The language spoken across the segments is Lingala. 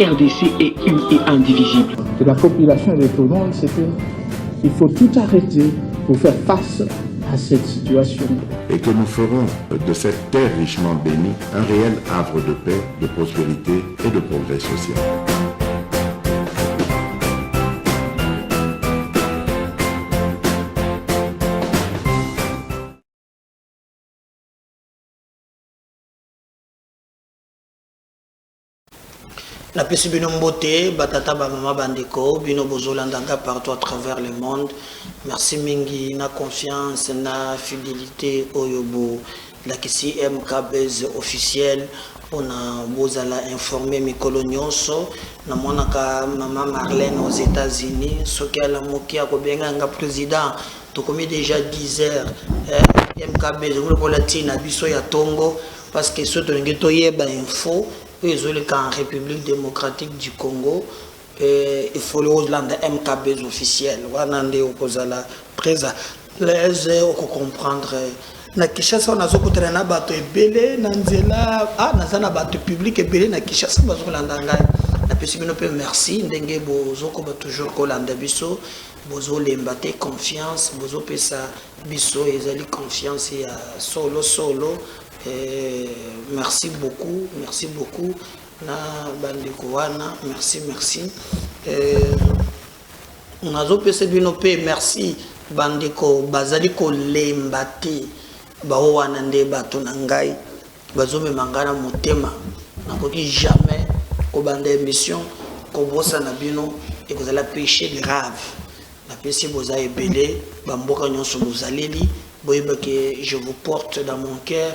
RDC est une et indivisible. De la population et de tout le monde, c'est qu'il faut tout arrêter pour faire face à cette situation. Et que nous ferons de cette terre richement bénie un réel havre de paix, de prospérité et de progrès social. La pesi bino mbote, batata ba mama bandeko, bino bozolandanga partout à travers le monde. Merci mingi na confiance, na fidélité oyobo. La kisi MKBZ officiel, on a bozala informé mikolo nyonso. Na monaka mama Marlène aux États-Unis, soki ala moki akobenga nga président. Tokomi déjà 10 heures. MKBZ ngolo la tina biso ya tongo parce que soto ngeto yeba info. En République démocratique du Congo, il faut le Hollande MKB officiel. Wanande okozala presa les comprendre. Na Kinshasa on a zokotra na bato ebele na nzela na bato public ebele na Kinshasa bazokolanda ngai. Na pesi bino pe merci ndenge bozoko ba toujours kolanda biso bozo lembate confiance bozo pesa biso ezali confiance ya solo. Merci beaucoup na bandeko wana merci on a zopese bino pe merci bandeko bazali ko lembate ba wana nde bato na ngai bazome mangana motema na koki jamais ko bande émission ko bossa na bino et que la péché grave na pesi boza ebele ba mboka nyonso bozaleli boyeba que je vous porte dans mon cœur.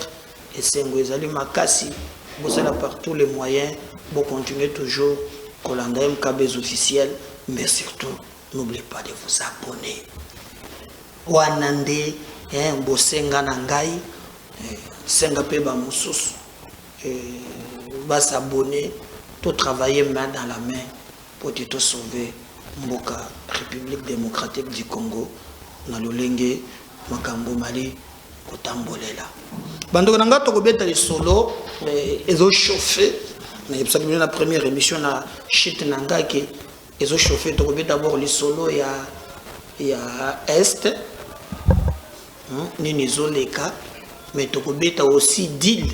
Et c'est un makasi, vous allez par tous les moyens, vous continuez toujours Kolanda MKB officiel, mais surtout, n'oubliez pas de vous abonner. Wanande, Bosenga Nangai, Sengape Bamoussous, va s'abonner, tout travailler main dans la main pour te sauver Mboka, République démocratique du Congo, dans le Lengue, Makambo Mali. Kotambolela bandoko nanga to kobeta les solo ezo chauffer na absolument la première émission na shit nanga ke ezo chauffer to kobeta d'abord les solo ya est ni nizo leka mais to kobeta aussi deal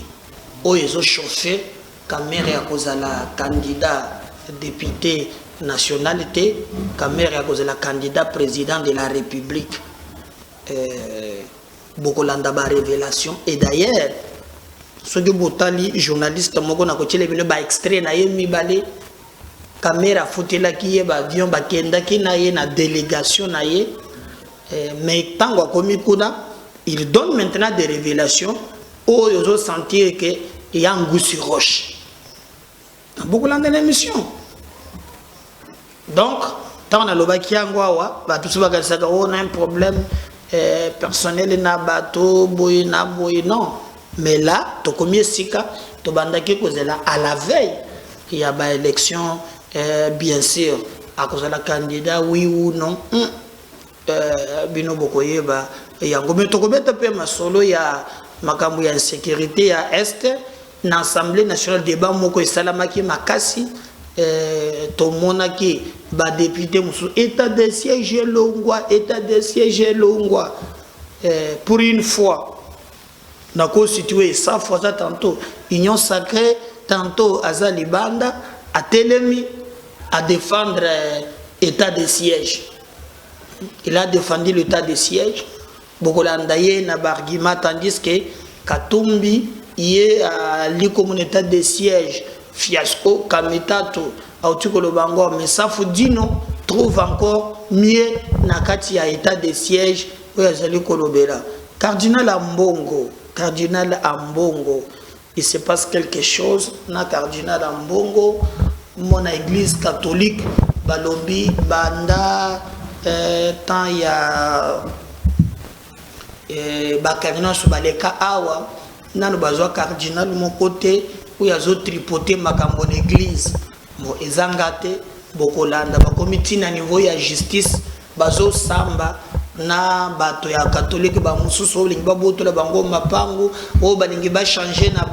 o ezo chauffer caméra ya kozala candidat député nationalité caméra ya kozala candidat président de la République Bokolanda ba révélation et d'ailleurs ce que botali journaliste moko na kochele bino ba extrait na ye mibale caméra fotela ki ye ba avion ba kenda ki na ye na délégation na ye mais tango komi kuna il donne maintenant des révélations où ils ont senti que il y a un goût sur roche Bokolanda l'émission donc tant on a lobaki angwa ba tout ba gasaka on a un problème personnel na bato boy na boy non mais là to combien sika to bandaki kozela à la veille il y a ba élection bien sûr à cause de la candidat oui ou non bino bokoyeba yango mais to kobeta pe masolo ya makambo ya insécurité ya est na assemblée nationale débat moko esalamaki makasi tomonaki ba député musu état de siège longwa pour une fois na constitué 100 fois ça tantôt union sacrée tantôt Azali Banda a telemi à défendre état de siège. Il a défendu l'état de siège bokolandaye na barguima tandis que Katumbi yé à l'état de siège fiasco kamitato autikolo bango mais ça faut dire non trouve encore mieux na kati ya état de siège où yazali kolobela cardinal Ambongo il se passe quelque chose na cardinal Ambongo mon église catholique balobi banda tant ya ba cardinal sobaleka awa nanu bazwa cardinal mon côté où ya zo tripoter makambo l'église mo ezangate bokolanda ba comité na niveau ya justice bazo samba na bato ya catholique ba mususu lingi ba botola bango mapangu o balingi ba changer na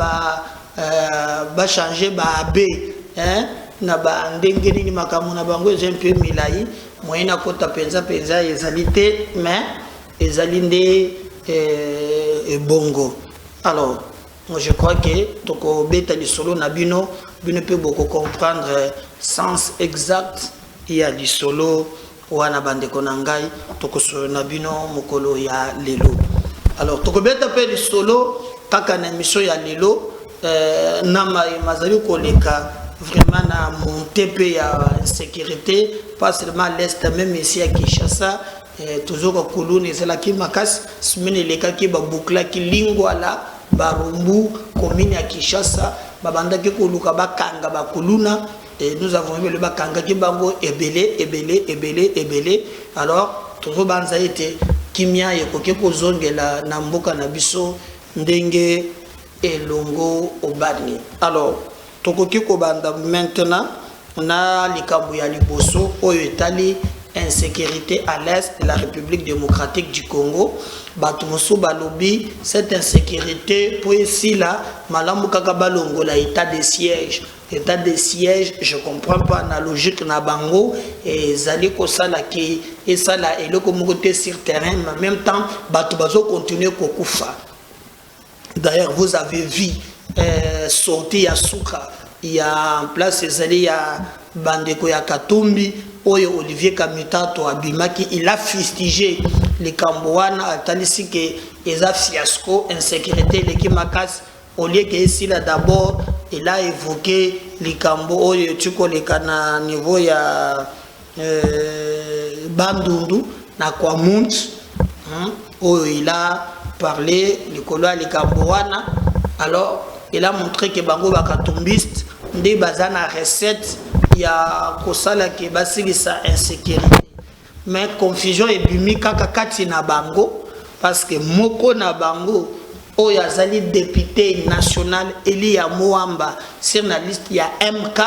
ba changer ba abbé na ba ndenge nini makambo na bango un peu milai moyena kota penza ezalité mais ezalinde bongo. Alors je crois que toko beta li solo na bino peut beaucoup comprendre sens exact ya li solo wana bandeko na ngai toko solo na bino mokolo ya lelo. Alors toko beta pe li solo kaka na mission ya lelo na mazali koleka vraiment na monter pe ya sécurité pas seulement à l'est même ici à Kinshasa toujours ko kuluni c'est la ki makas semaine leka ki ba boucla ki lingwa la barumbu commune ya Kinshasa babanda ki koluka bakanga bakuluna et nous avons vu le bakanga ki bango ebele alors toujours banza été kimia yekoke ko zongela na mboka na biso ndenge elongo obani. Alors tokoki ko banda maintenant na likambo ya liboso oyo etali insécurité à l'est de la République démocratique du Congo. Batumoso balobi cette insécurité pour ici là malamu kaka balongo la état de siège. État de siège, je comprends pas la logique na bango et zali ko sala ki et ça là et le communauté sur terrain mais en même temps batu bazo continuer kokufa. D'ailleurs vous avez vu sorti ya Souka il y a en place zali ya bandeko ya Katumbi oyo Olivier Kamitato abimaki il a fustigé les Cambouana atalisi que eza fiasco insécurité les kimakas au lieu que ici là d'abord il a évoqué les Cambo oyo tuko le kana niveau ya Bandundu na kwa Mount oyo il a parlé le coloa les Cambouana. Alors il a montré que bango bakatumbiste nde bazana recette ya kosala ke basilisa insécurité mais confusion et bimi kaka kati na bango parce que moko na bango oyo azali député national Eli ya Moamba sur la liste ya MK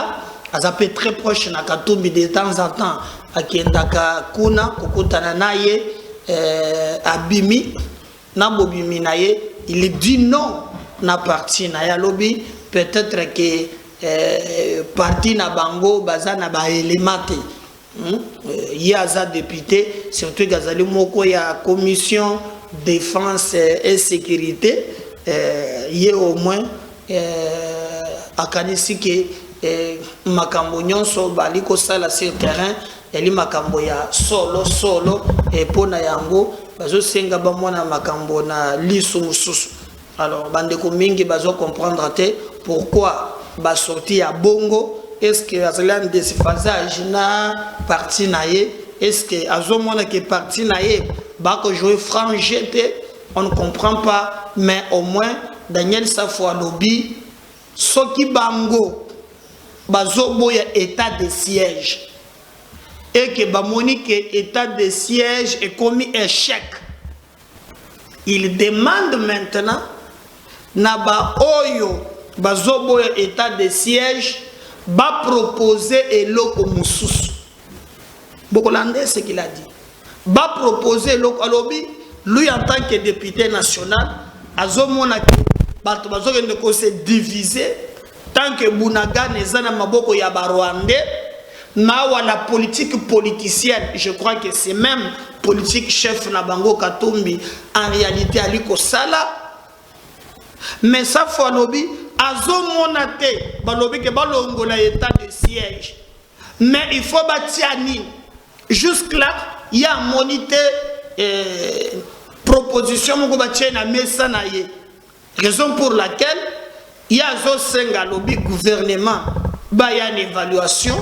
azape très proche na Katumbi de temps en temps akiendaka kuna kokutana naye abimi na bobimi naye il dit non na parti na ya lobby peut-être que parti na bango bazana ba élémenté yaza député surtout gazali moko ya commission défense et sécurité yé au moins akanisi que makambo nyonso bali ko sala sur terrain eli makambo ya solo et pona yango bazo senga ba mona makambo na lisu mususu. Alors bandeko mingi bazo comprendre te pourquoi ba sorti à bongo est-ce que azlan déphasage na parti naie est-ce que azomona que parti naie ba ko jouer franc jeté on ne comprend pas mais au moins Daniel Safwa lobby soki bango bazo boya état de siège et que ba monique état de siège est commis échec il demande maintenant na ba oyo bazobo état de siège ba proposer eloko mususu bokolande ce qu'il a dit ba proposer eloko alobi lui en tant que député national azomona ke bato bazokende ko se diviser tant que Bunaga nezana maboko ya ba Rwandais na wala politique politicienne je crois que c'est même politique chef na bango Katumbi en réalité aliko sala. Mais ça fois lobby azomonate balobi ke balongola état de siège mais il faut batiani jusque là il y a monité proposition moko batie na mesa na ye raison pour laquelle il y a zo senga lobby gouvernement ba ya une évaluation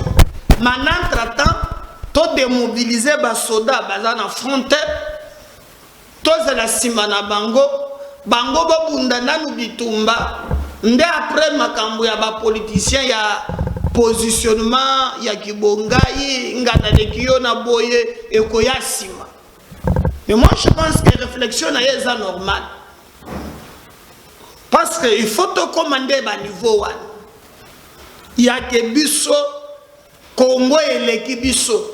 maintenant traitant to démobiliser ba soda bazana frontière to za la simana bango bango babunda nanu bitumba nde après makambo ya ba politicien ya positionnement ya kibongai ngana de kiona boye ekoyasima. Mais moi je pense que réflexion na yeza normal parce que il faut te commander ba niveau 1 ya ke biso Congo eleki biso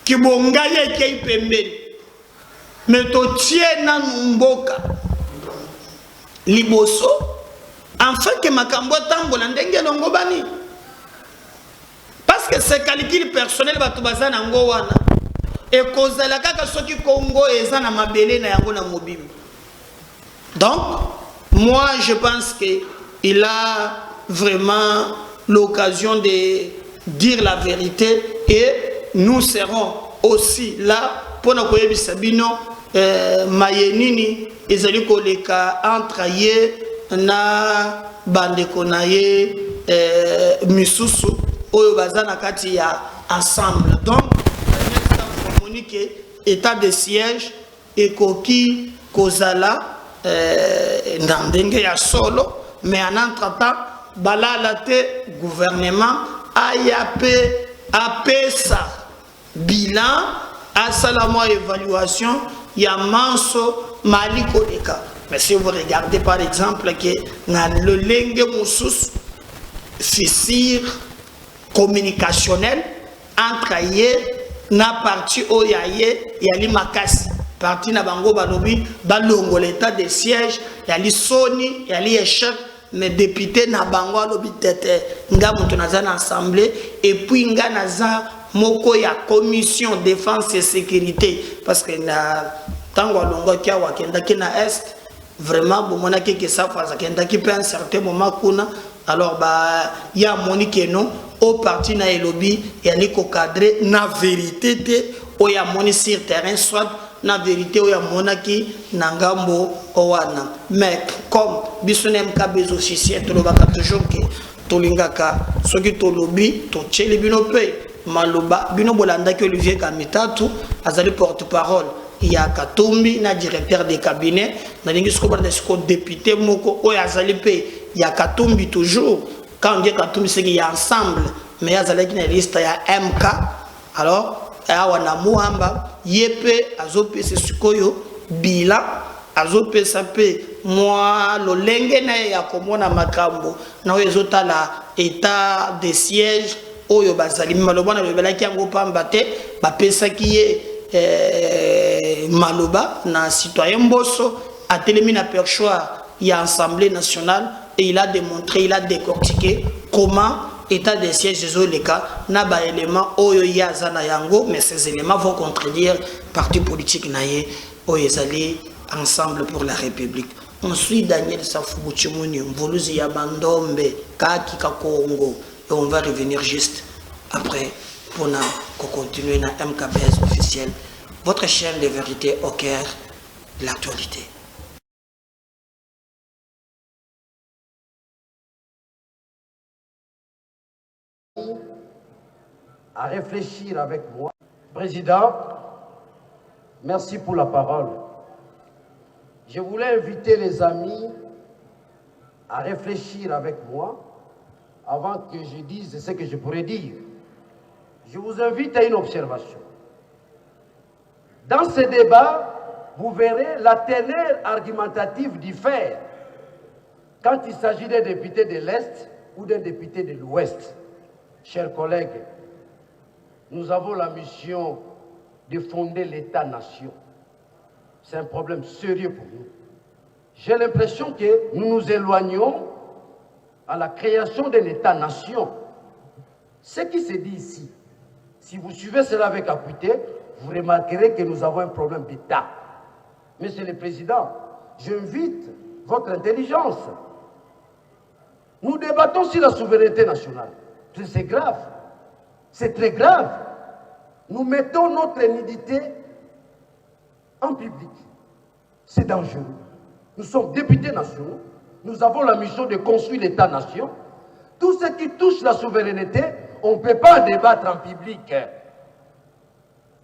kibongai ekei pembeni mais to tiena mboka liboso enfin que makambo tambola ndenge longo bani pense que c'est calcul personnel bato baza nango wana et kozala kaka soki Congo eza na mabele na yango na mobile. Donc moi je pense que il a vraiment l'occasion de dire la vérité et nous serons aussi là pour nous koyebisa bino mayenini ezali koleka entre ye na bandeko na ye misusu oyo baza na kati ya ensemble. Donc Monique état de siège ekoki kozala dans ndenge ya solo mais en entretemps balala te gouvernement AYAP apesa bilan asala moi évaluation ya manso mali koleka. Mais si vous regardez par exemple que na le lenge musus fissure communicationnel entre ye na parti oyaye yali makasi parti na bango balobi balongo l'état de siège yali soni yali échec mais député na bango alobi tete nga mutu naza na assemblée et puis nga naza moko ya commission défense et sécurité parce que na tango alongo kia wakenda ki na est vraiment bomona que ça faza kenda ki pe un certain moment kuna alors bah ya monique non au parti na elobi yani ko cadrer na vérité te o ya moni sur terrain soit na vérité o ya monaki na ngambo owana mais comme bisunem ka bezo officiel to lobaka toujours que tolingaka soki to lobi to tcheli bino pe maloba bino bolanda ki Olivier Kamitatu azali porte-parole il y a Katumbi na directeur de cabinet na lingi sikoba de siko député moko o ya zali pe il y a Katumbi toujours quand on dit Katumbi c'est qu'il y a ensemble mais il y a zali na liste ya MK alors awana muamba yepe azope se sikoyo bila azope sape moi lo lenge na ya komona makambo na ezota la état de siège oyo bazali maloba na lobelaki yango pamba te bapesaki ye maloba na citoyen Mbosso a telemi na perchoir il y a Assemblée nationale et il a démontré, il a décortiqué comment état de siège des les cas n'a pas élément oyo ya zana yango mais ces éléments vont contredire parti politique naie oyezali ensemble pour la République. Ensuite Daniel Safou Chimuni Mvoluzi ya Bandombe Kaki Kakongo et on va revenir juste après pour continuer na MKBS officiel. Votre chaîne de vérité au cœur de l'actualité. À réfléchir avec moi. Président, merci pour la parole. Je voulais inviter les amis à réfléchir avec moi avant que je dise ce que je pourrais dire. Je vous invite à une observation. Dans ce débat, vous verrez la teneur argumentative diffère quand il s'agit d'un député de l'Est ou d'un député de l'Ouest. Chers collègues, nous avons la mission de fonder l'État-nation. C'est un problème sérieux pour nous. J'ai l'impression que nous nous éloignons à la création de l'État-nation. Ce qui se dit ici, si vous suivez cela avec acuité, vous remarquerez que nous avons un problème d'État. Monsieur le Président, j'invite votre intelligence. Nous débattons sur la souveraineté nationale. C'est grave. C'est très grave. Nous mettons notre nudité en public. C'est dangereux. Nous sommes députés nationaux. Nous avons la mission de construire l'État-nation. Tout ce qui touche la souveraineté, on ne peut pas débattre en public.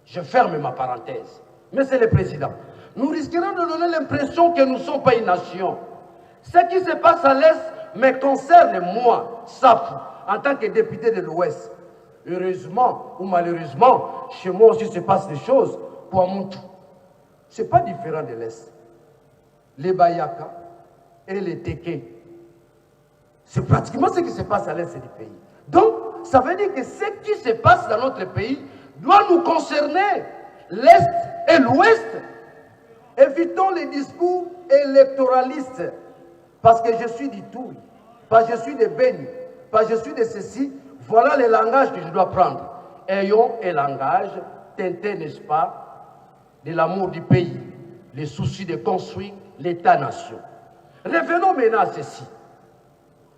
Je ferme ma parenthèse. Monsieur le Président, nous risquerons de donner l'impression que nous ne sommes pas une nation. Ce qui se passe à l'Est me concerne moi, Safou, en tant que député de l'Ouest. Heureusement ou malheureusement, chez moi aussi se passent des choses pour Amuntu. Ce n'est pas différent de l'Est. Les Bayaka et les Teke. C'est pratiquement ce qui se passe à l'Est du pays. Donc, ça veut dire que ce qui se passe dans notre pays doit nous concerner, l'Est et l'Ouest. Évitons les discours électoralistes. Parce que je suis du Touri, parce que je suis de Beni, parce que je suis de ceci. Voilà le langage que je dois prendre. Ayons un langage teinté, n'est-ce pas, de l'amour du pays, le souci de construire l'État-nation. Revenons maintenant à ceci.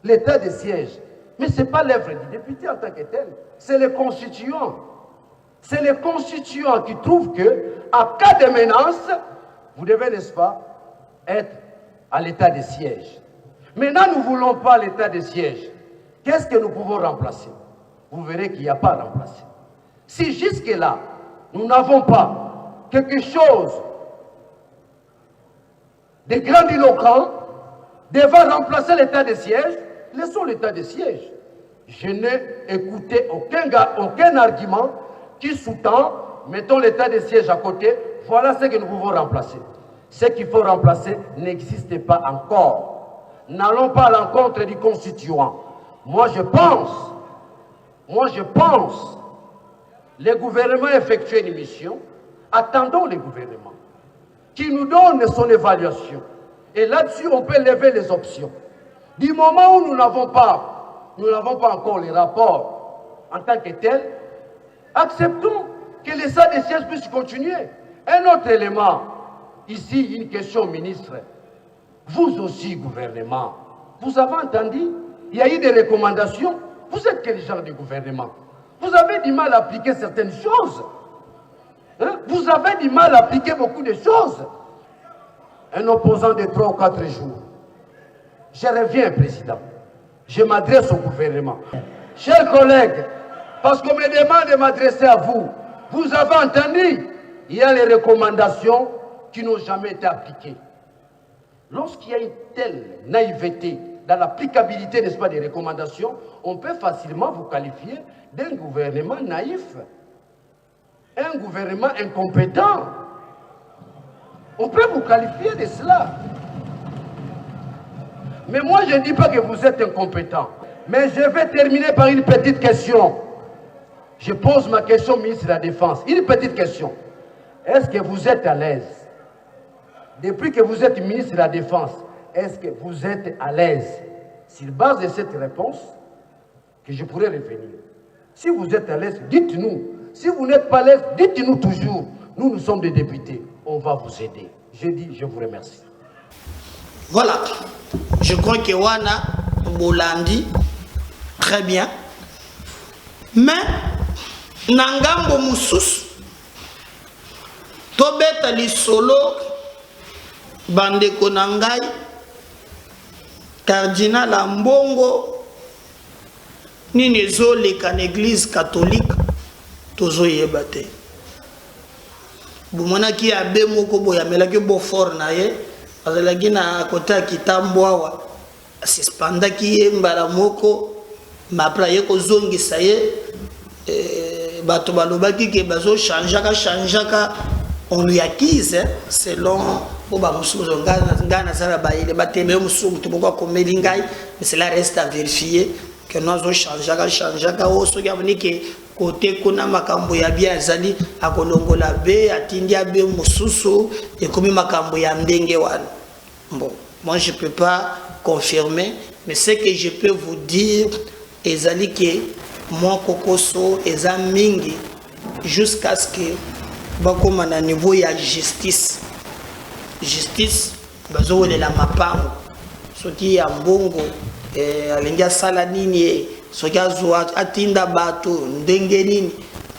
L'état de siège. Mais ce n'est pas l'œuvre du député en tant que tel. C'est les constituants. C'est les constituants qui trouvent que, à cas de menace, vous devez, n'est-ce pas, être à l'état de siège. Maintenant, nous ne voulons pas l'état de siège. Qu'est-ce que nous pouvons remplacer? Vous verrez qu'il n'y a pas à remplacer. Si jusque-là, nous n'avons pas quelque chose de grandiloquent devant remplacer l'état de siège, laissons l'état de siège. Je n'ai écouté aucun argument qui sous-tend, mettons l'état de siège à côté, voilà ce que nous pouvons remplacer. Ce qu'il faut remplacer n'existe pas encore. N'allons pas à l'encontre du constituant. Moi je pense, le gouvernement a effectué une mission, attendons le gouvernement, qui nous donne son évaluation. Et là-dessus, on peut lever les options. Du moment où nous n'avons pas encore les rapports en tant que tel, acceptons que l'état de siège puisse continuer. Un autre élément, ici, une question, ministre. Vous aussi, gouvernement, vous avez entendu, il y a eu des recommandations. Vous êtes quel genre de gouvernement? Vous avez du mal à appliquer certaines choses. Hein? Vous avez du mal à appliquer beaucoup de choses. Un opposant de 3 ou 4 jours. Je reviens, président. Je m'adresse au gouvernement. Chers collègues, parce qu'on me demande de m'adresser à vous, vous avez entendu, il y a les recommandations qui n'ont jamais été appliquées. Lorsqu'il y a une telle naïveté dans l'applicabilité, n'est-ce pas, des recommandations, on peut facilement vous qualifier d'un gouvernement naïf, un gouvernement incompétent. On peut vous qualifier de cela. Mais moi, je ne dis pas que vous êtes incompétent. Mais je vais terminer par une petite question. Je pose ma question au ministre de la Défense. Une petite question. Est-ce que vous êtes à l'aise? Depuis que vous êtes ministre de la Défense, est-ce que vous êtes à l'aise? Sur base de cette réponse, que je pourrais revenir. Si vous êtes à l'aise, dites-nous. Si vous n'êtes pas à l'aise, dites-nous toujours. Nous sommes des députés. On va vous aider. Je dis, je vous remercie. Voilà. Je crois que Wana Bolandi, très bien. Mais, Nangambo Moussous, Tobeta li solo, Bandeko Nangai, Cardinal Ambongo, Nini Zole kan église catholique, Tozo Yebate. Boumona ki abe moko boya melaki bo for na ye, azalaki na kota kitambo awa, asispanda ki ye mbala moko, mapra ye ko zongisa ye, bato balobaki ke bazo changeaka, on lui acquise, selon Oba Moussouzo Ngana Zara Baïle, Bateme Moussou, Tuboka Komelingai, mais cela reste à vérifier que nous avons changé, au que côté Kuna Makambo ya bien Zali, à Kolongola B, à Tindia B, Moussouso, et comme Makambo ya Mdengewan. Bon, moi je ne peux pas confirmer, mais ce que je peux vous dire, Ezali que mon Kokoso, Eza Mingi, jusqu'à ce que bakoma na niveau ya justice bazo le la mapango soki ya mbongo alengia sala nini soki azwa atinda bato ndenge nini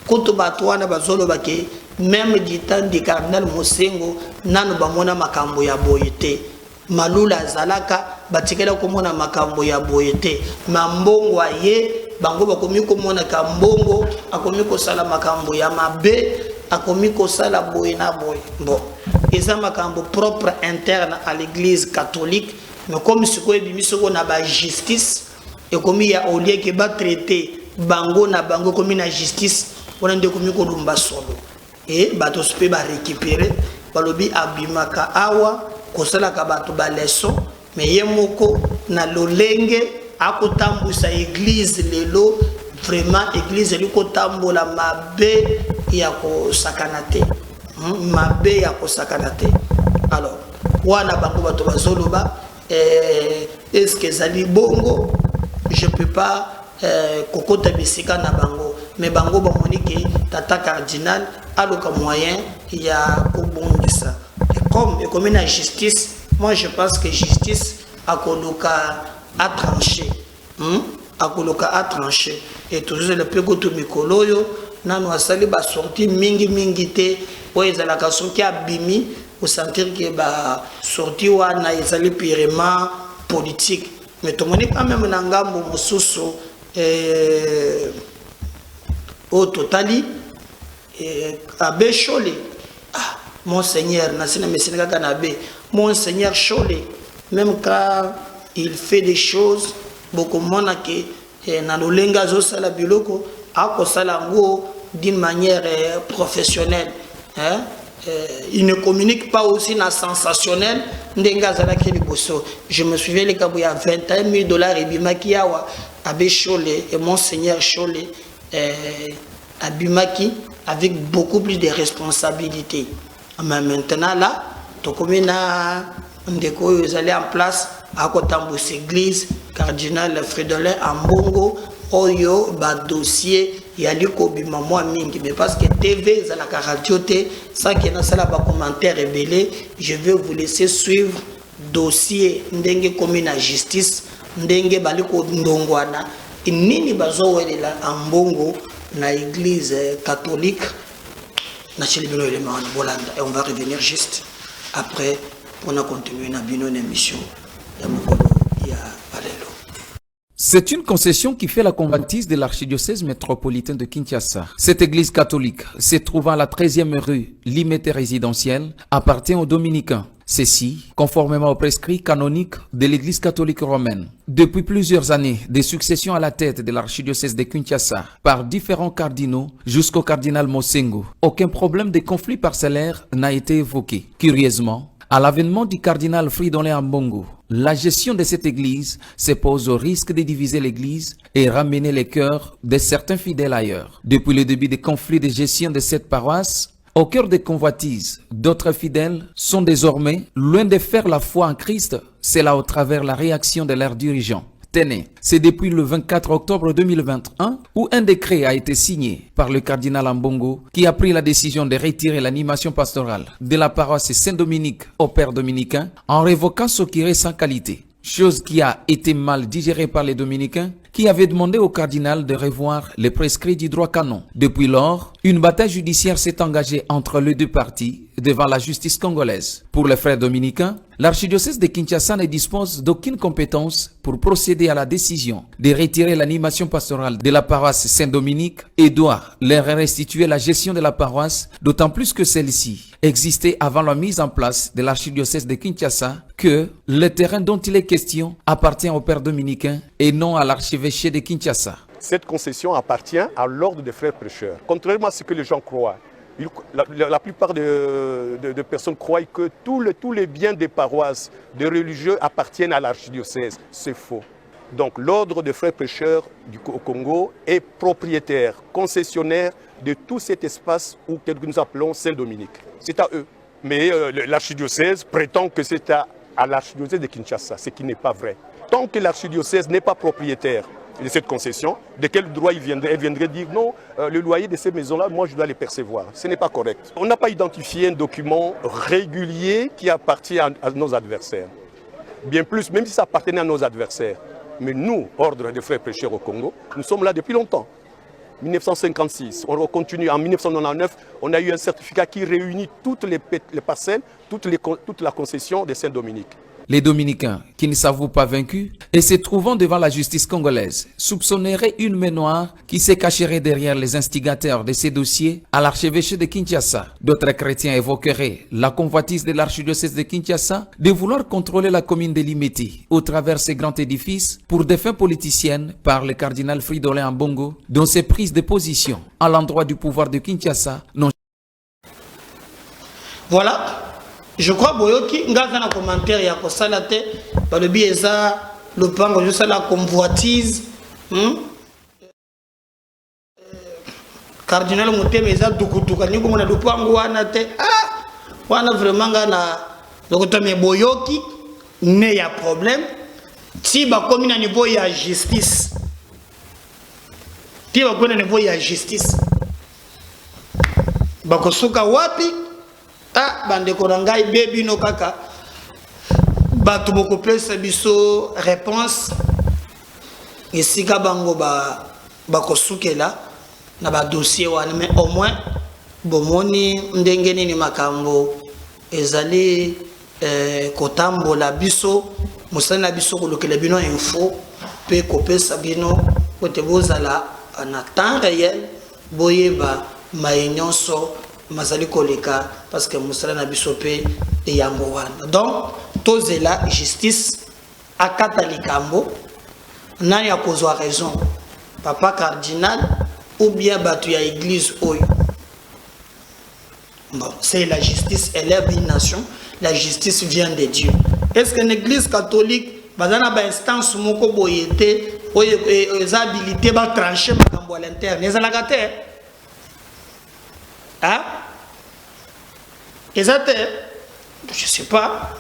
kutu bato wana bazolo bake même du temps de cardinal Mosengo nanu bamona makambo ya boyete malula zalaka batikela komona makambo ya boyete mambongo aye bango bakomi komona kambongo akomi kosala makambo ya mabe akomi kosala boye na boye. Bon, eza makambo propre interne à l'église catholique, mais comme ce qu'on a na ba justice et comme il y a au lieu que ba traiter bango na bango comme na justice, on a komi ko lumba solo et bato spe ba récupérer balobi abimaka awa kosala ka bato ba leçon mais yemoko na lolenge akotambusa église lelo vraiment église liko tambola mabe ya ko sakanate mabe ya ko sakanate. Alors wana bango bato bazoloba est-ce que zali bongo, je peux pas kokota bisika na bango mais bango bamoni ke tata cardinal aloka moyen ya kobongisa et comme na justice moi je pense que justice akoloka a tranché akoloka a tranché et toujours le pego to mikolo yo nanu asali ba sorti mingi te oyo ezalaka soki abimi au sentir que ba sorti wana ezali purement politique mais tomoni quand même na ngambo mosusu au totali abbé Cholé monseigneur nasina mesina kanabe monseigneur Cholé même quand il fait des choses beaucoup mona que na lolenga zo sala biloko ako sala ngo d'une manière professionnelle hein. Il ne communique pas aussi dans sensationnel. Je me souviens les cas où il y a $21 000 et Bimaki Awa, Abbé Cholé et Monseigneur Cholé, Abimaki avec beaucoup plus de responsabilités. Mais maintenant là, ils allaient en place à Kotambous église, cardinal Fridolin Ambongo, Oyo, dossier. Il y a lu Kobima moi mingi mais parce que TV ça la radio té sans qu'il y ait ça commentaire rebelle je vais vous laisser suivre dossier ndenge comme na justice ndenge baliko ndongwana nini bazo welela ambongo na église catholique na chilibino ele mana bolanda et on va revenir juste après pour continuer na bino émission ya mokolo ya palelo. C'est une concession qui fait la convoitise de l'archidiocèse métropolitain de Kinshasa. Cette église catholique, se trouvant à la 13e rue Limité résidentielle, appartient aux dominicains. Ceci, conformément aux prescrits canoniques de l'église catholique romaine. Depuis plusieurs années, des successions à la tête de l'archidiocèse de Kinshasa par différents cardinaux jusqu'au cardinal Mosengo, aucun problème de conflit parcellaire n'a été évoqué. Curieusement, à l'avènement du cardinal Fridolin Ambongo, la gestion de cette église se pose au risque de diviser l'église et ramener les cœurs de certains fidèles ailleurs. Depuis le début des conflits de gestion de cette paroisse, au cœur des convoitises, d'autres fidèles sont désormais loin de faire la foi en Christ, cela au travers la réaction de leurs dirigeants. Tenez, c'est depuis le 24 octobre 2021 où un décret a été signé par le cardinal Ambongo qui a pris la décision de retirer l'animation pastorale de la paroisse Saint-Dominique au Père dominicain en révoquant ce qui reste sans qualité. Chose qui a été mal digérée par les dominicains qui avaient demandé au cardinal de revoir les prescrits du droit canon. Depuis lors, une bataille judiciaire s'est engagée entre les deux parties devant la justice congolaise. Pour les frères dominicains, l'archidiocèse de Kinshasa ne dispose d'aucune compétence pour procéder à la décision de retirer l'animation pastorale de la paroisse Saint-Dominique et doit leur restituer la gestion de la paroisse, d'autant plus que celle-ci existait avant la mise en place de l'archidiocèse de Kinshasa, que le terrain dont il est question appartient au père dominicain et non à l'archevêché de Kinshasa. Cette concession appartient à l'ordre des frères prêcheurs. Contrairement à ce que les gens croient, la plupart des personnes croient que tous les biens des paroisses, des religieux appartiennent à l'archidiocèse. C'est faux. Donc l'ordre des frères prêcheurs au Congo est propriétaire, concessionnaire de tout cet espace que nous appelons Saint-Dominique. C'est à eux. Mais l'archidiocèse prétend que c'est à l'archidiocèse de Kinshasa, ce qui n'est pas vrai. Tant que l'archidiocèse n'est pas propriétaire de cette concession, de quel droit elle viendrait dire non, le loyer de ces maisons-là, moi je dois les percevoir. Ce n'est pas correct. On n'a pas identifié un document régulier qui appartient à nos adversaires. Bien plus, même si ça appartenait à nos adversaires. Mais nous, ordre des frères prêcheurs au Congo, nous sommes là depuis longtemps. 1956, on continue. En 1999, on a eu un certificat qui réunit toutes les parcelles, toute la concession de Saint-Dominique. Les Dominicains, qui ne s'avouent pas vaincus et se trouvant devant la justice congolaise, soupçonneraient une main noire qui se cacherait derrière les instigateurs de ces dossiers à l'archevêché de Kinshasa. D'autres chrétiens évoqueraient la convoitise de l'archidiocèse de Kinshasa de vouloir contrôler la commune de Limeti au travers ces grands édifices pour des fins politiciennes par le cardinal Fridolin Ambongo, dont ses prises de position à l'endroit du pouvoir de Kinshasa n'ont. Voilà. Je crois boyoki ngaza na commentaire ya kosala te ba le bieza le pango je la convoitise cardinal Motema eza dukutuka ni komona do pango wana te wana vraiment ngana dokota me boyoki ne ya problème si ba komi na niveau ya justice ti bakona niveau ya justice bakosuka wapi bandeko na ngai bebino kaka bato bokopesa biso réponse esika bango bakosukela na badossier wana mais au moins bomoni ndenge nini makambo ezali kotambola biso mosala na biso kolokela bino info pe kopesa bino kote bozala en temps réel boyeba maye nyonso mazali koleka parce que mosala na biso pe yango wana donc tozela justice akata likambo nani akozwa raison papa cardinal ou bien batu ya église oyo. Bon, c'est la justice élève une nation, la justice vient de Dieu. Est-ce qu'une église catholique bazana ba instance moko boyete oyo habilité ba trancher makambo à l'interne ezalaka te hein exact je sais pas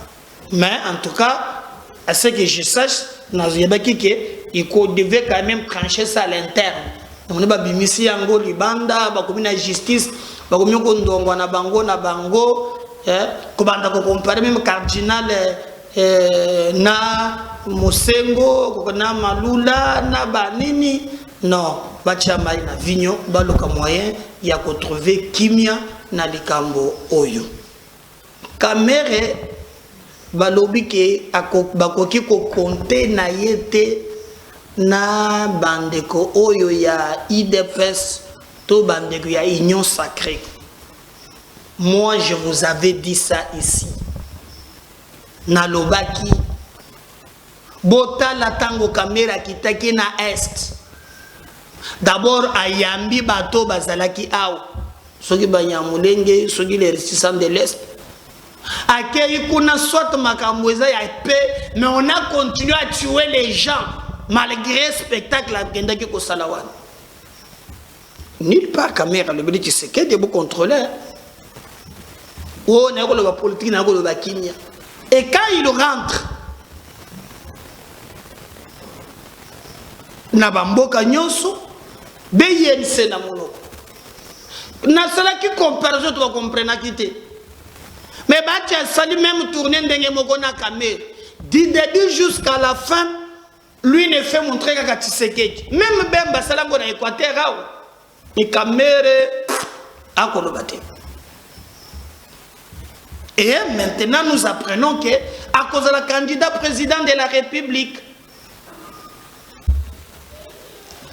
mais en tout cas à ce que je sache naziyebaki que il devait quand même trancher ça à l'interne. On est babimisi yango libanda bakomi na justice bakomi ko ndongwa na bango kobanda ko comparer même cardinal na Mosengo na Malula na banini non bacha mai na vigno baloka moyen ya ko trouver kimia na likambo oyo kamere balobi ke bakoki ko compter na yete na bandeko oyo ya IDPS to bandeko ya Union Sacrée. Moi je vous avais dit ça ici na lobaki bota la tango kamera kitaki na est d'abord ayambi bato bazalaki aw soki banyamulenge soki les resistants de l'est akei kuna soit makambo eza ya paix mais on a continué à tuer les gens malgré spectacle akendaki ko salawan nulle part caméra le bidi c'est que de beau contrôleur oh na ko le politique na ko le bakinya et quand il rentre na bamboka nyonso beyense na monoko na sala qui comparaison tu vas comprendre quitté mais bah tu as sali même tourner ndenge moko na caméra du début jusqu'à la fin lui ne fait montrer qu'à Tshisekedi même Bemba Salango na Équateur et caméra à Kolobate. Et maintenant nous apprenons que à cause de la candidat président de la République,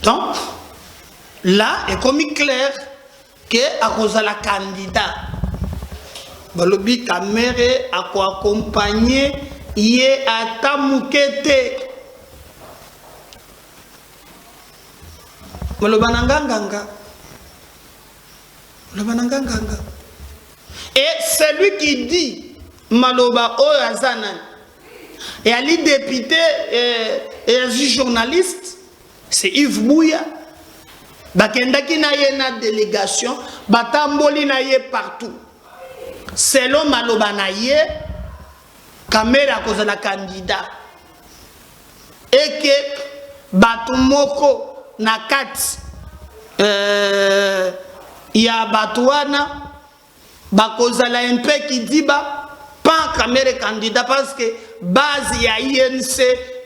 donc là est comme clair que à cause de la candidat balobi caméra à quoi accompagner yé à tamukete Malobananganga. Et celui qui dit Maloba Oyazanan et Ali député et journaliste, c'est Yves Bouya. Bakendaki na ye na délégation, batamboli na ye partout. Selon Maloba na ye, caméra à cause de la candidat. Et que Batumoko na kati ya Batouana bakozala un peu qui dit pas caméra candidat parce que base ya INC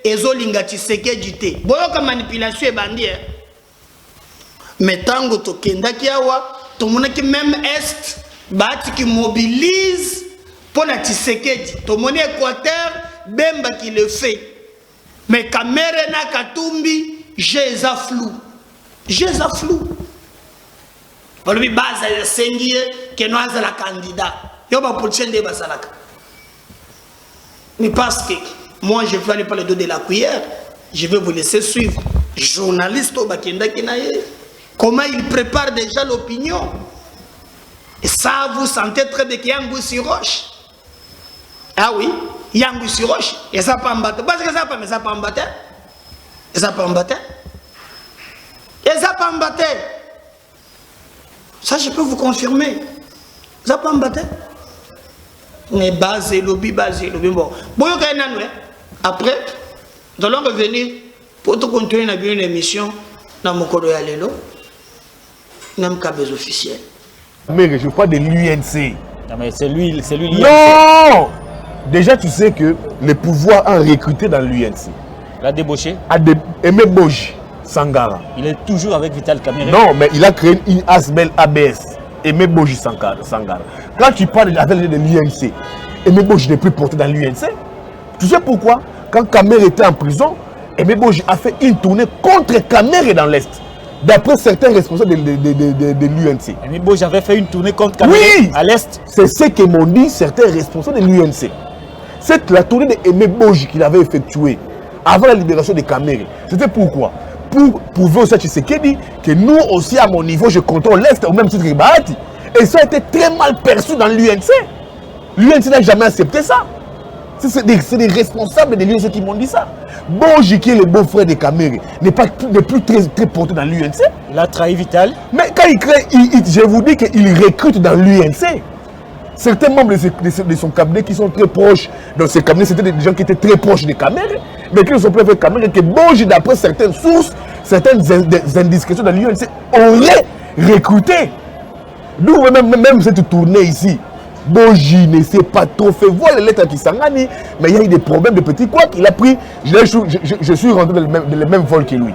ezolinga Tshisekedi te boyoka manipulation ebandi mais tango to kendaki awa to monaki même est bati qui mobilise pour la Tshisekedi to moni Équateur Bemba qui le fait mais caméra na Katumbi j'ai flou. Balobi base ya sengie que nous avons la candidat. Yo ba politicien de basalaka. Mais parce que moi je vais aller par le dos de la cuillère, je vais vous laisser suivre. Journaliste au Bakenda Kinaye, comment il prépare déjà l'opinion. Et ça vous sentez très bien qu'il y a un goût sur roche. Ah oui, il y a un goût sur roche. Et ça pas en battre. Parce que ça pas, mais ça pas en battre. Et ça pas en battre. Et ça pas en battre. Ça, je peux vous confirmer. Ça pas en battre. Mais basé lobby. Bon, après, nous allons revenir pour tout continuer une émission na mokolo ya lelo même cas officiel. Mais je parle de l'UNC. Non, mais c'est lui. Non! Déjà, tu sais que le pouvoir a recruté dans l'UNC. L'a débauché. Aimé Boji Sangara. Il est toujours avec Vital Kamerhe. Non, mais il a créé une ASBEL ABS. Aimé Boji Sangara. Quand tu parles de l'UNC, Aimé Boji n'est plus porté dans l'UNC. Tu sais pourquoi? Quand Kamerhe était en prison, Aimé Boji a fait une tournée contre Kamerhe dans l'Est. D'après certains responsables de l'UNC. Aimé Boji avait fait une tournée contre Kamerhe à l'Est. C'est ce que m'ont dit certains responsables de l'UNC. C'est la tournée d'Aimé Boji qu'il avait effectuée avant la libération de Kamerhe. C'était pourquoi? Pour prouver au Tshisekedi que nous aussi à mon niveau je contrôle l'Est au même titre que Bahati. Et ça a été très mal perçu dans l'UNC. L'UNC n'a jamais accepté ça. C'est des responsables de l'UNC qui m'ont dit ça. Boji, qui est le beau-frère de Kamerhe, n'est plus très porté dans l'UNC. Il a trahi Vital. Mais quand il crée, je vous dis qu'il recrute dans l'UNC. Certains membres de son cabinet qui sont très proches dans ce cabinet, c'était des gens qui étaient très proches de Kamerhe, mais qui ne sont plus avec Kamerhe, que Boji, d'après certaines sources, certaines indiscrétions dans l'UNC, aurait recruté. D'où même cette tournée ici. Boji ne s'est pas trop fait voir les lettres qui s'engagent, mais il y a eu des problèmes de petits couacs. Il a pris, je suis rentré dans le même vol que lui.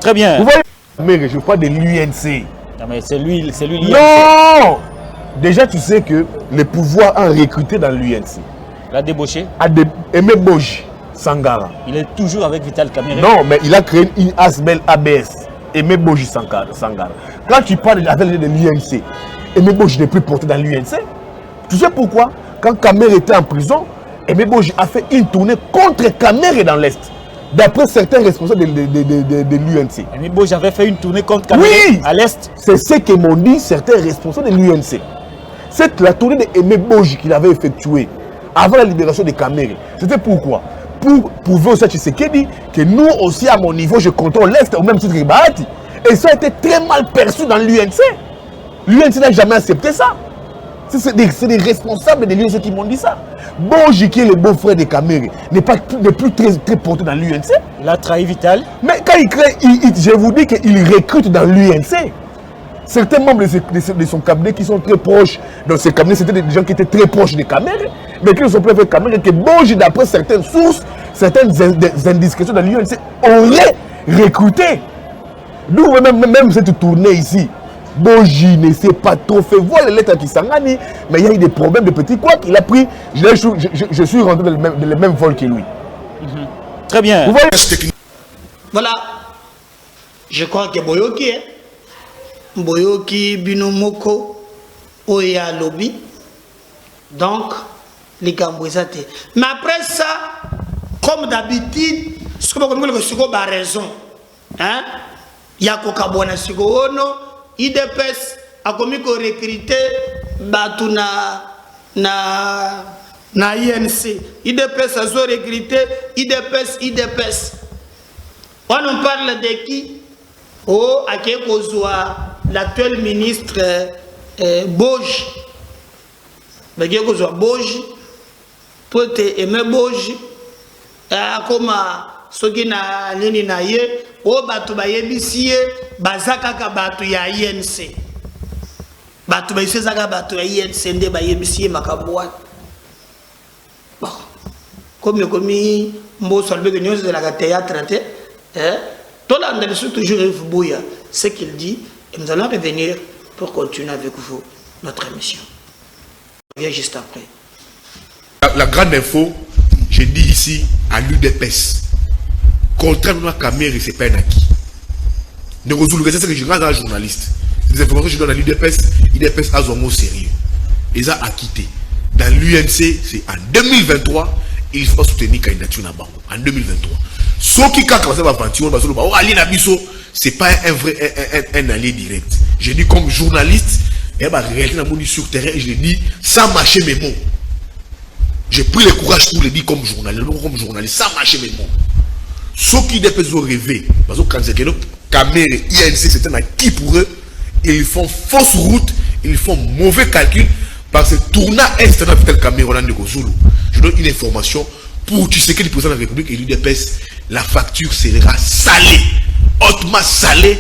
Très bien. Vous voyez, mais je parle de l'UNC. Non, mais c'est lui. Non! Déjà, tu sais que le pouvoir a recruté dans l'UNC. L'a débauché. Aimé Boji Sangara. Il est toujours avec Vital Kamerhe. Non, mais il a créé une ASBEL ABS. Aimé Boji Sangara. Quand tu parles de l'UNC, Aimé Boji n'est plus porté dans l'UNC. Tu sais pourquoi? Quand Kamerhe était en prison, Aimé Boji a fait une tournée contre Kamerhe dans l'Est. D'après certains responsables de l'UNC. Aimé Boji avait fait une tournée contre Kamerhe à l'Est. C'est ce que m'ont dit certains responsables de l'UNC. C'est la tournée d'Aimé Boji qu'il avait effectuée avant la libération de Kamerhe. C'était pourquoi? Pour prouver au Tshisekedi que nous aussi à mon niveau je contrôle l'Est au même titre que Bahati. Et ça a été très mal perçu dans l'UNC. L'UNC n'a jamais accepté ça. C'est des responsables de l'UNC qui m'ont dit ça. Boji, qui est le beau-frère de Kamerhe, n'est plus très porté dans l'UNC. Il a trahi Vital. Mais quand il crée, je vous dis qu'il recrute dans l'UNC. Certains membres de son cabinet qui sont très proches dans ce cabinet, c'était des gens qui étaient très proches de Kamerhe, mais qui ne sont plus avec Kamerhe, que Boji, d'après certaines sources, certaines indiscrétions dans l'UNC, aurait recruté. D'où même cette tournée ici. Boji ne s'est pas trop fait voir les lettres qui s'engagent, mais il y a eu des problèmes de petits couacs. Il a pris, je suis rentré dans le même vol que lui. Très bien. Vous voyez? Voilà. Je crois que Boyoki Binomoko Oya Lobby. Donc, les Gambouizate. Mais après ça, comme d'habitude, ce que vous avez raison. Hein? Yako Kabwana Sigono, IDPS a commis qu'on recruter Batuna na INC. IDPS a recruté IDPS. On en parle de qui? Oh, à qui l'actuel ministre Boji. Mais qui Boji, pour te aimer Boji, comme ceux qui na nini na ye, oh batu ba yebisiye, bazaka ka batu ya INC. Batu ba yise zaka batu ya INC nde ba yebisiye makabwa. Bon, comme mboso albeke nyonse de la théâtre, tout là on est toujours Bouya, ce qu'il dit, et nous allons revenir pour continuer avec vous notre émission. On revient juste après. La grande info, je dis ici à l'UDPS. Contrairement à Kamerhe, c'est pas un acquis. Ne résoudre c'est que je regarde un journaliste. Les informations que je donne à l'UDPS a un mot sérieux. Ils ont acquitté. Dans l'UNC, c'est en 2023, il faut soutenir candidature na bango. En 2023. Ceux qui quand ça va aventure, c'est pas un vrai un allié direct. Je dis comme journaliste, et bah réalité sur terrain, et je dis sans mâcher mes mots. J'ai pris le courage pour le dire comme journaliste, sans mâcher mes mots. Ceux qui dépassent au rêver, parce que quand c'est que Kamerhe, INC, c'est un acquis pour eux, ils font fausse route, ils font mauvais calcul, parce que tournant instant avec tel Kamerhe, je donne une information pour tu sais que le président de la République et l'UDPS, la facture sera salée. hautement salée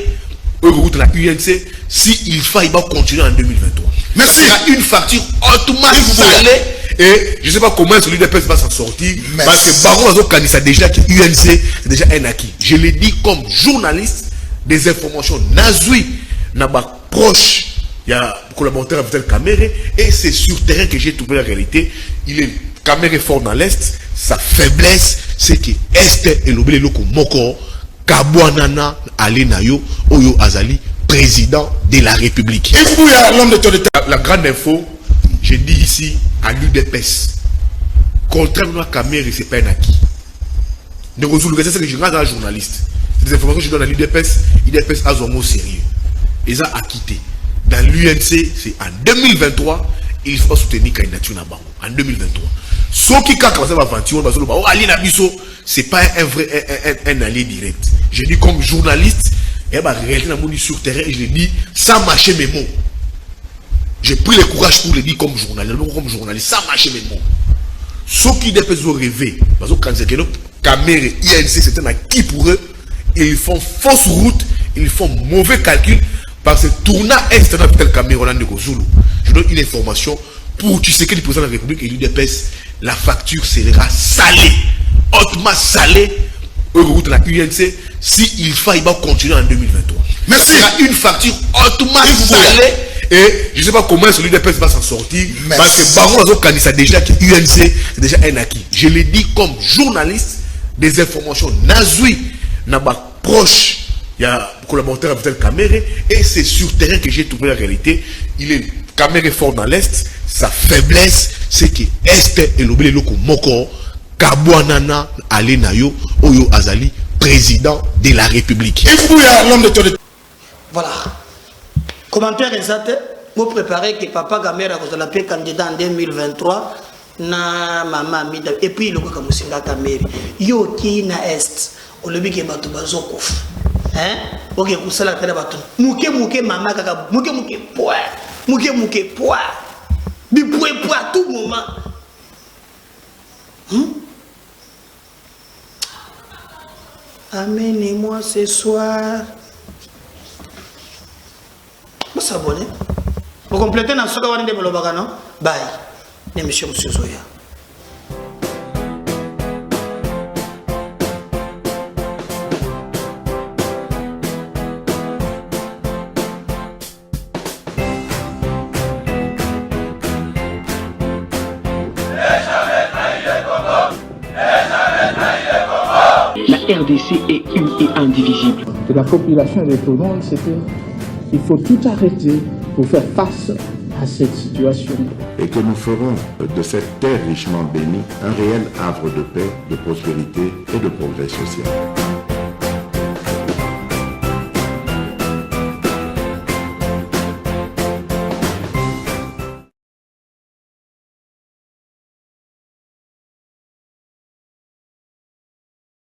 au route de la UNC s'il faille continuer en 2023. Merci. Il y a une facture hautement salée et je ne sais pas comment celui de l'UDPS va s'en sortir. Merci. Parce que Baron Azokani, ça déjà que UNC, c'est déjà un acquis. Je l'ai dit comme journaliste, des informations nazouis, n'a pas proche. Il y a un collaborateur avec Kamere et c'est sur terrain que j'ai trouvé la réalité. Il est Kamere fort dans l'Est. Sa faiblesse, c'est que Est et l'obélé loko moko Kabouanana Alenayo Oyo Azali, président de la République. Et vous, l'homme de ton état. La grande info, je dis ici à l'UDPS, contrairement à Kamere, c'est pas un acquis. Ne résoudre c'est que je regarde dans la journaliste. Des informations que je donne à l'UDPS, l'UDPS a un mot sérieux. Ils ont acquitté. Dans l'UNC, c'est en 2023, il faut soutenir candidature en 2023. Ce qui a commencé à aventure, c'est pas un vrai un allié direct. Je dis comme journaliste, et réalité sur terrain, et je l'ai dit sans mâcher mes mots. J'ai pris le courage pour le dire comme journaliste, sans mâcher mes mots. Ce qui dépêche de rêver, parce que Kamere, INC, c'est un acquis pour eux, ils font fausse route, ils font mauvais calcul. Parce que tournant est dans le Cameroun de Kozulu. Je donne une information pour tu sais que le président de la République et l'UDPS, la facture sera salée, hautement salée au route de la UNC s'il faille continuer en 2023. Merci. Il y a une facture hautement salée et je ne sais pas comment celui de l'UDPS va s'en sortir. Merci. Parce que Baron Azokani, ça déjà que UNC, c'est déjà un acquis. Je l'ai dit comme journaliste, des informations nazouis, n'a pas proche. Il y a un collaborateur avec Kamere et c'est sur terrain que j'ai trouvé la réalité. Il est Kamere fort dans l'Est. Sa faiblesse, c'est que Est et l'obélé loko moko Kabouanana Alenayo Oyo Azali, président de la République. Et vous, l'homme de ton état. Voilà. Commentaire exact. Vous préparez que Papa Kamere a été candidat en 2023 na Mama Mida. Et puis, le Kamusinga Kamere. Yo qui na Est. On le dit que Batou Bazokouf. Hein? Ok, vous savez la télé bateau. Mouké maman kaka. Mouké poids. Mouké poids. Du poids à tout moment. Amenez-moi ce soir. Vous s'abonnez. Vous complétez dans ce que vous avez dit, non? Bye. Monsieur Zoya. La RDC est une et indivisible. De la population et de tout le monde, c'était il faut tout arrêter pour faire face à cette situation. Et que nous ferons de cette terre richement bénie un réel havre de paix, de prospérité et de progrès social.